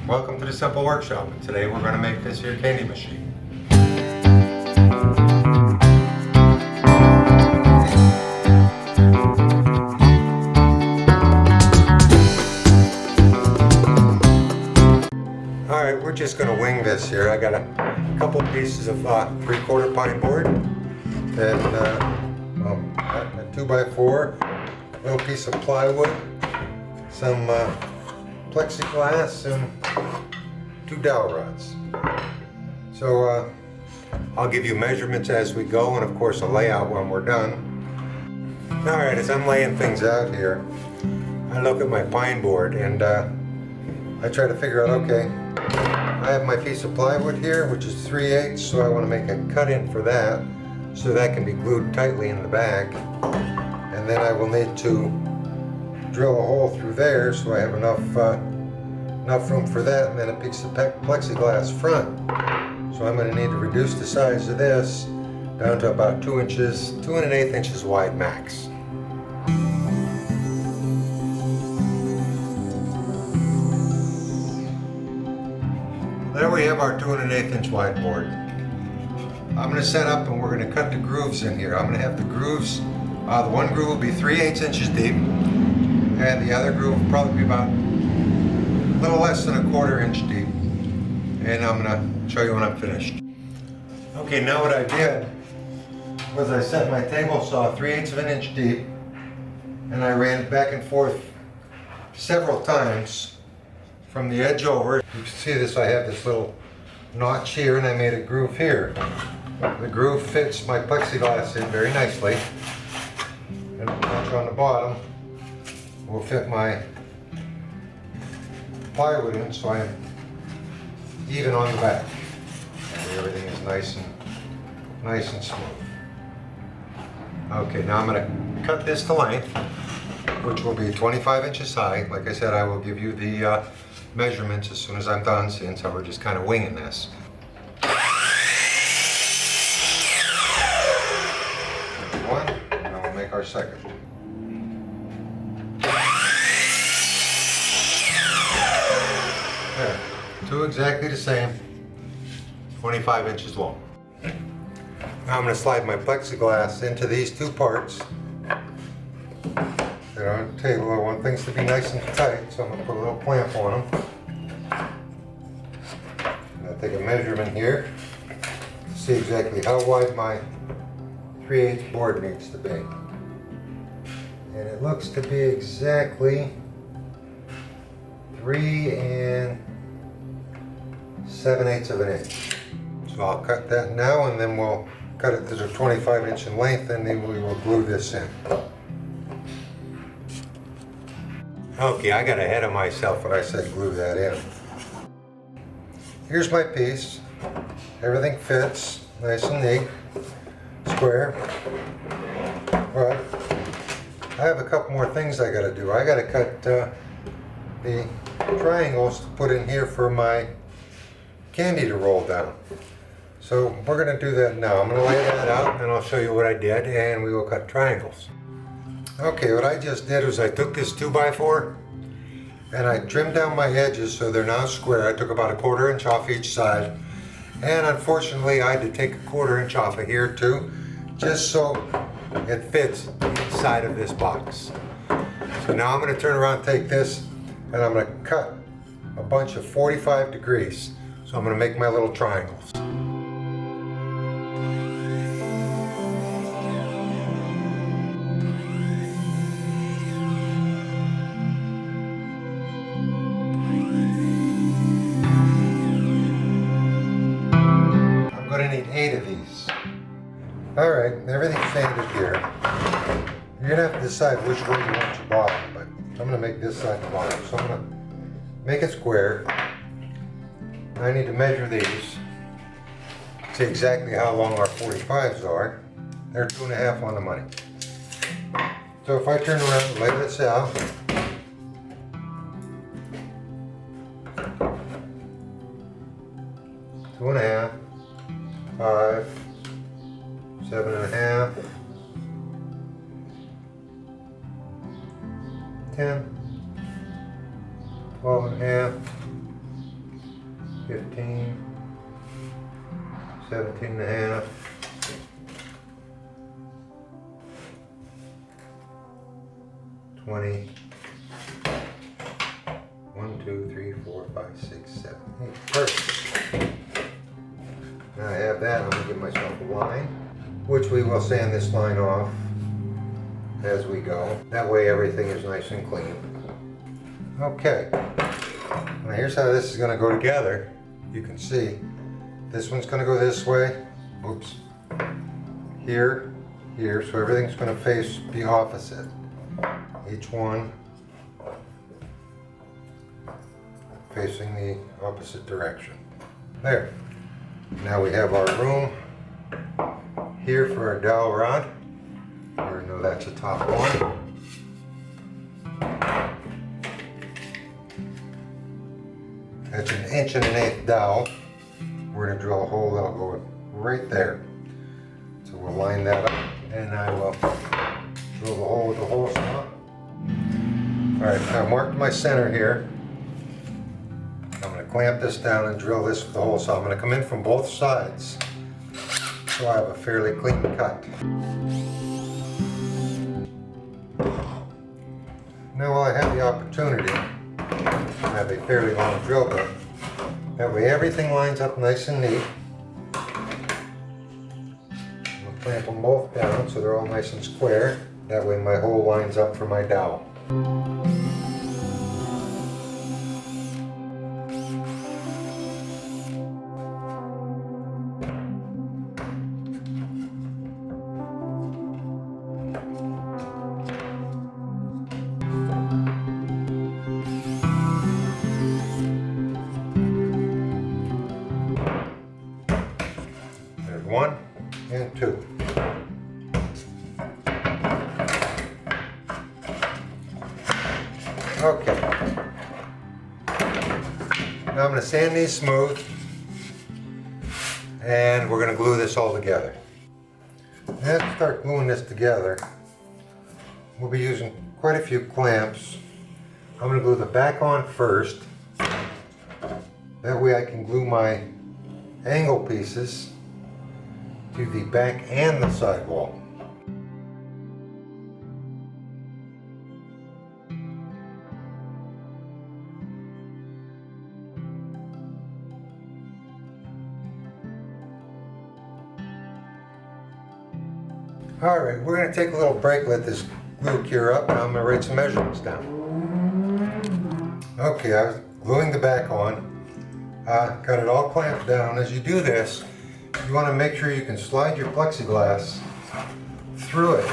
Welcome to the Simple Workshop, and today we're going to make this here candy machine. Alright, we're just going to wing this here. I got a couple pieces of 3/4 pine board and a 2x4, a little piece of plywood, some Plexiglas, and 2 dowel rods. So I'll give you measurements as we go, and of course a layout when we're done. Alright, as I'm laying things out here, I look at my pine board and I try to figure out, okay, I have my piece of plywood here, which is 3/8, so I want to make a cut in for that, so that can be glued tightly in the back. And then I will need to drill a hole through there so I have enough room for that, and then a piece of plexiglass front. So I'm going to need to reduce the size of this down to about 2 inches, 2 1/8 inches wide max. There we have our 2 1/8 inch wide board. I'm going to set up and we're going to cut the grooves in here. I'm going to have the grooves, the one groove will be 3/8 inches deep, and the other groove will probably be about a little less than a 1/4 inch deep. And I'm going to show you when I'm finished. Okay, now what I did was I set my table saw 3/8 of an inch deep, and I ran it back and forth several times from the edge over. You can see this, I have this little notch here, and I made a groove here. The groove fits my plexiglass in very nicely, and the notch on the bottom will fit my plywood in, so I'm even on the back. And everything is nice and smooth. Okay, now I'm going to cut this to length, which will be 25 inches high. Like I said, I will give you the measurements as soon as I'm done, since we're just kind of winging this. One, and then we'll make our second. There, two exactly the same, 25 inches long. Now I'm going to slide my plexiglass into these two parts that are on the table. I want things to be nice and tight, so I'm going to put a little clamp on them. I'll take a measurement here to see exactly how wide my 3/8 board needs to be. And it looks to be exactly 3 7/8 of an inch. So I'll cut that now, and then we'll cut it to the 25 inch in length, and then we will glue this in. Okay, I got ahead of myself when I said glue that in. Here's my piece. Everything fits nice and neat, square. But I have a couple more things I got to do. I got to cut the triangles to put in here for my candy to roll down. So we're going to do that now. I'm going to lay that out, and then I'll show you what I did, and we will cut triangles. Okay, what I just did was I took this 2x4 and I trimmed down my edges so they're now square. I took about a 1/4 inch off each side, and unfortunately I had to take a 1/4 inch off of here too, just so it fits inside of this box. So now I'm going to turn around and take this, and I'm going to cut a bunch of 45 degrees. So I'm going to make my little triangles. Need 8 of these. Alright, everything's sanded here. You're going to have to decide which way you want your bottom, but I'm going to make this side the bottom. So I'm going to make it square. I need to measure these, see exactly how long our 45s are. They're 2.5 on the money. So if I turn around and lay this out, two and a half, 5, 7.5, 10, 12.5, 15, 17 and a half. 20. 1, 2, 3, 4, 5, 6, 7, 8. Perfect. Now I have that, I'm going to give myself a line, which we will sand this line off as we go. That way everything is nice and clean. Okay. Now here's how this is going to go together. You can see this one's going to go this way. Oops. Here, here. So everything's going to face the opposite. Each one facing the opposite direction. There. Now we have our room here for our dowel rod. Or no, that's the top one. That's an 1.1 dowel. We're going to drill a hole that'll go right there. So we'll line that up, and I will drill the hole with the hole saw. Alright, I marked my center here. I'm going to clamp this down and drill this with the hole saw. I'm going to come in from both sides so I have a fairly clean cut. Now while I have the opportunity, I have a fairly long drill bit. That way everything lines up nice and neat. I'm going to clamp them both down so they're all nice and square. That way my hole lines up for my dowel. There's 1 and 2. Okay. Now I'm going to sand these smooth, and we're going to glue this all together. And to start gluing this together, we'll be using quite a few clamps. I'm going to glue the back on first. That way I can glue my angle pieces to the back and the side wall. Alright, we're going to take a little break, let this glue cure up, and I'm going to write some measurements down. Okay, I was gluing the back on. Got it all clamped down. As you do this, you want to make sure you can slide your plexiglass through it,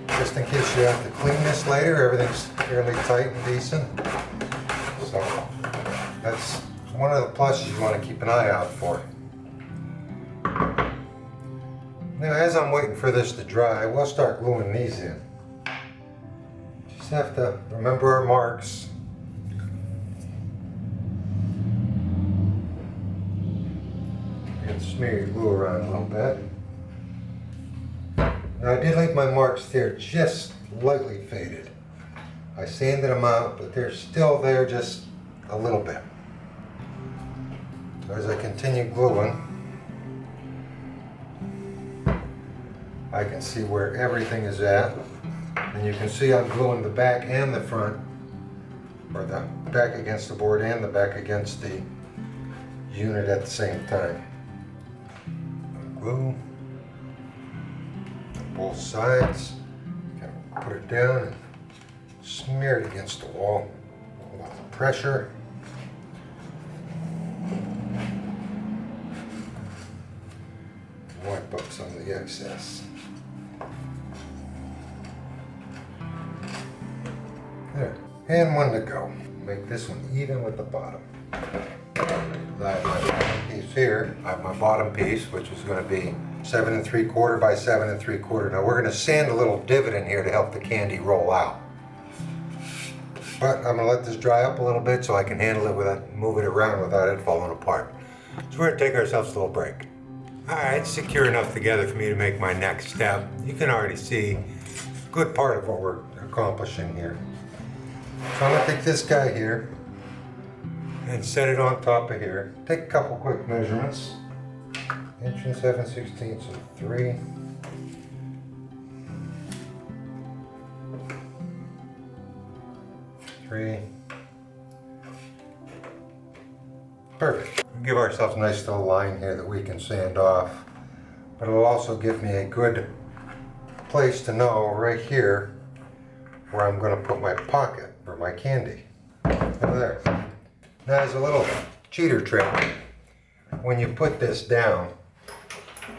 just in case you have to clean this later. Everything's fairly tight and decent. So that's one of the pluses you want to keep an eye out for. Now, as I'm waiting for this to dry, we'll start gluing these in. Just have to remember our marks. And smear your glue around a little bit. Now, I did leave my marks there just lightly faded. I sanded them out, but they're still there just a little bit. So as I continue gluing, I can see where everything is at, and you can see I'm gluing the back and the front, or the back against the board and the back against the unit at the same time. Glue both sides, put it down and smear it against the wall with pressure. Wipe up some of the excess. There, and 1 to go. Make this one even with the bottom. I have my bottom piece here. I have my bottom piece, which is going to be 7 3/4 by 7 3/4. Now we're going to sand a little divot in here to help the candy roll out. But I'm going to let this dry up a little bit so I can handle it without, move it around without it falling apart. So we're going to take ourselves a little break. Alright, secure enough together for me to make my next step. You can already see a good part of what we're accomplishing here. So I'm going to take this guy here, and set it on top of here. Take a couple quick measurements. 1 7/16 of 3. Perfect. We'll give ourselves a nice little line here that we can sand off, but it'll also give me a good place to know right here where I'm going to put my pocket for my candy. Over there. Now, as a little cheater trick, when you put this down,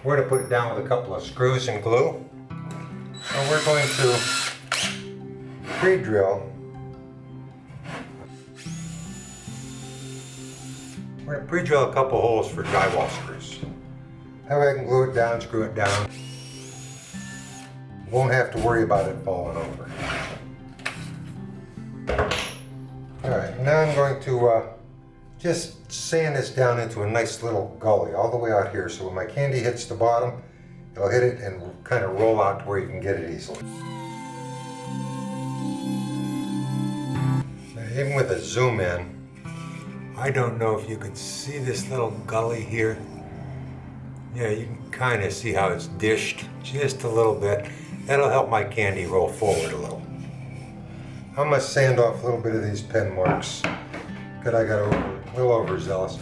we're going to put it down with a couple of screws and glue. So we're going to pre-drill. We're going to pre-drill a couple holes for drywall screws. That way I can glue it down, screw it down. Won't have to worry about it falling over. Alright, now I'm going to just sand this down into a nice little gully all the way out here, so when my candy hits the bottom, it'll hit it and kind of roll out to where you can get it easily. Now, even with a zoom in, I don't know if you can see this little gully here. Yeah, you can kind of see how it's dished just a little bit. That'll help my candy roll forward a little. I'm going to sand off a little bit of these pen marks because I got a little overzealous.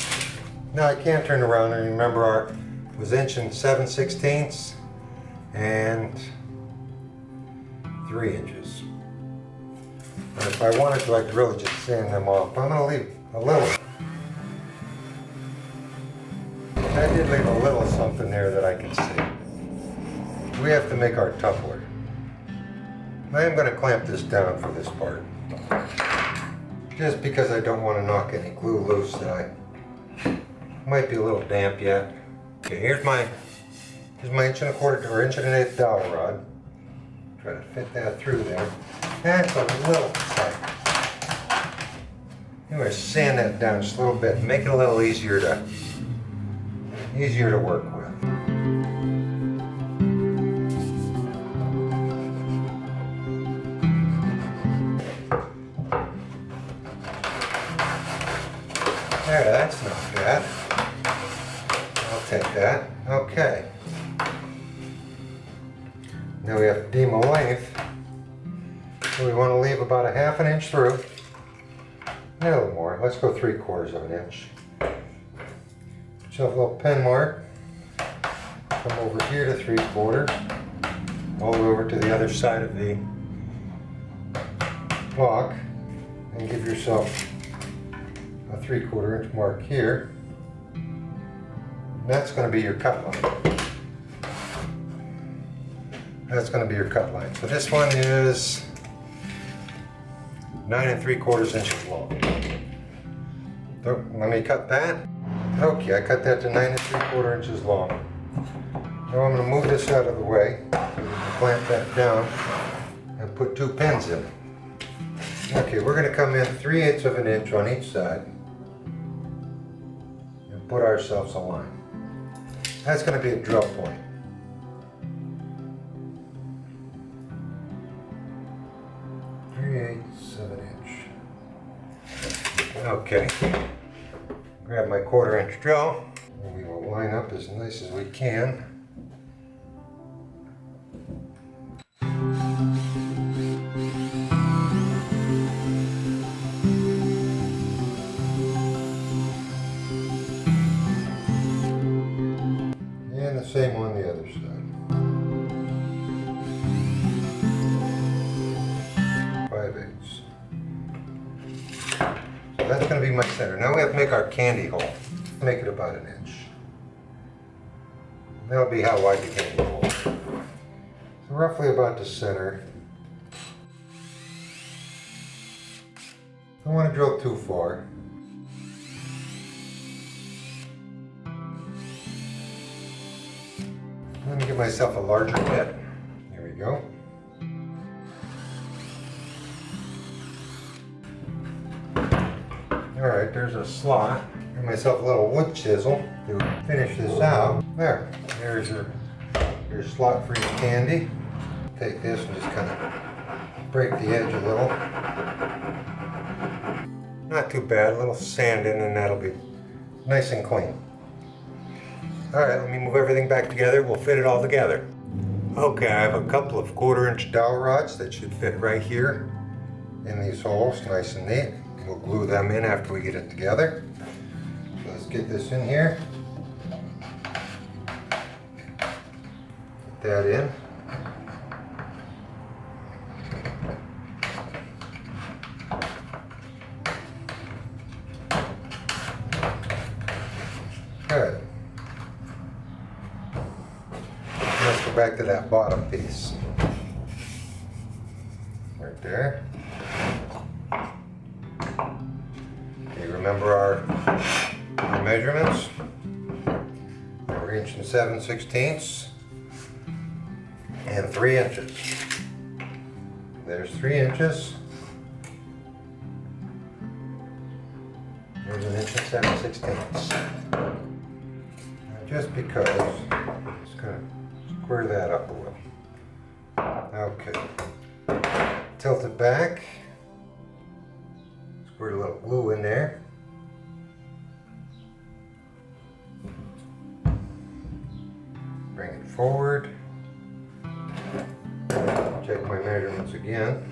Now I can turn around and remember our was 1 7/16 and 3 inches. And if I wanted to, I could really just sand them off. I'm going to leave a little. I did leave a little something there that I can see. We have to make our tumbler. I am going to clamp this down for this part, just because I don't want to knock any glue loose that might be a little damp yet. Okay, here's my 1 1/4 or 1 1/8 dowel rod. Try to fit that through there. That's a little tight. I'm going to sand that down just a little bit and make it a little easier to work with. There, that's not bad. I'll take that. Okay. Now we have to deem a length. So we want to leave about a 1/2 inch through. A little more. Let's go 3/4 of an inch. Yourself a little pen mark. Come over here to 3/4. All the way over to the other side of the block. And give yourself a 3/4 inch mark here. That's going to be your cut line. That's going to be your cut line. So this one is 9 3/4 inches long. So let me cut that. Okay, I cut that to 9 3/4 inches long. Now I'm going to move this out of the way so we can clamp that down and put 2 pins in. Okay, we're going to come in 3/8 of an inch on each side and put ourselves a line. That's going to be a drill point. Of an inch. Okay, grab my 1/4 inch drill and we will line up as nice as we can. And the same on the other side. That's going to be my center. Now we have to make our candy hole. Make it about 1 inch. That'll be how wide the candy hole is. So roughly about the center. Don't want to drill too far. Let me give myself a larger bit. Here we go. Alright, there's a slot. Give myself a little wood chisel to finish this out. There's your slot for your candy. Take this and just kind of break the edge a little. not too bad. A little sand in and that'll be nice and clean. Alright, let me move everything back together. We'll fit it all together. Okay, I have a couple of 1/4-inch dowel rods that should fit right here in these holes, nice and neat. We'll glue them in after we get it together. So let's get this in here. Put that in. Good. Let's go back to that bottom piece. Right there. Okay, remember our measurements? We're 1 7/16 and 3 inches. There's 3 inches. There's 1 7/16. Just because, just gonna square that up a little. Okay. Tilt it back. Squirt a little glue in there. Bring it forward. Check my measurements again.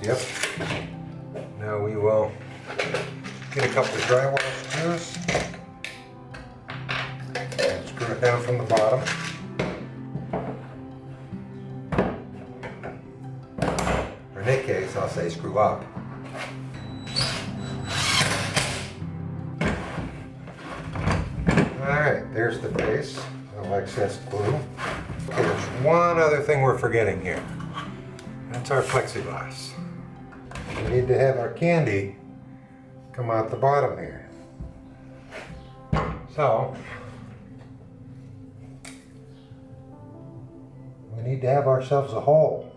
Yep. Now we will get a couple of drywall screws and screw it down from the bottom. For in this case, I'll say screw up. Alright, there's the base. No excess glue. Okay, there's one other thing we're forgetting here. That's our plexiglass. We need to have our candy come out the bottom here. So, we need to have ourselves a hole.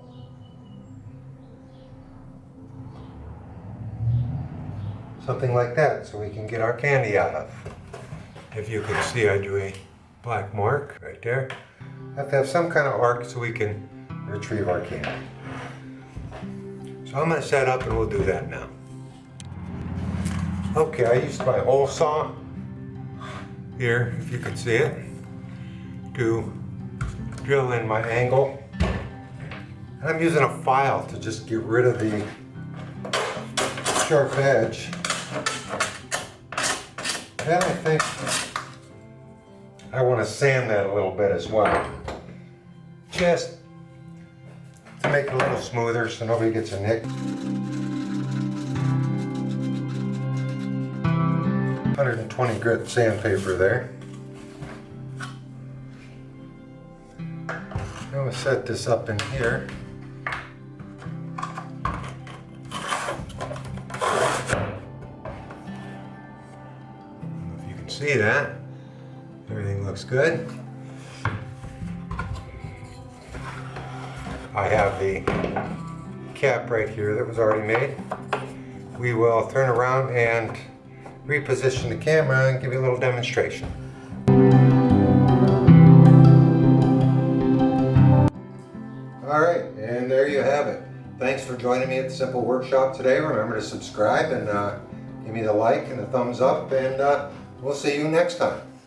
Something like that, so we can get our candy out of. If you can see, I drew a black mark right there. Have to have some kind of arc so we can retrieve our candy. So I'm going to set up and we'll do that now. Okay, I used my hole saw here, if you can see it, to drill in my angle. And I'm using a file to just get rid of the sharp edge. Then I think I want to sand that a little bit as well. Just to make it a little smoother so nobody gets a nick. 120 grit sandpaper there. I'm going to set this up in here. If you can see that, everything looks good. I have the cap right here that was already made. We will turn around and reposition the camera and give you a little demonstration. Alright, and there you have it. Thanks for joining me at the Simple Workshop today. Remember to subscribe and give me the like and the thumbs up, and we'll see you next time.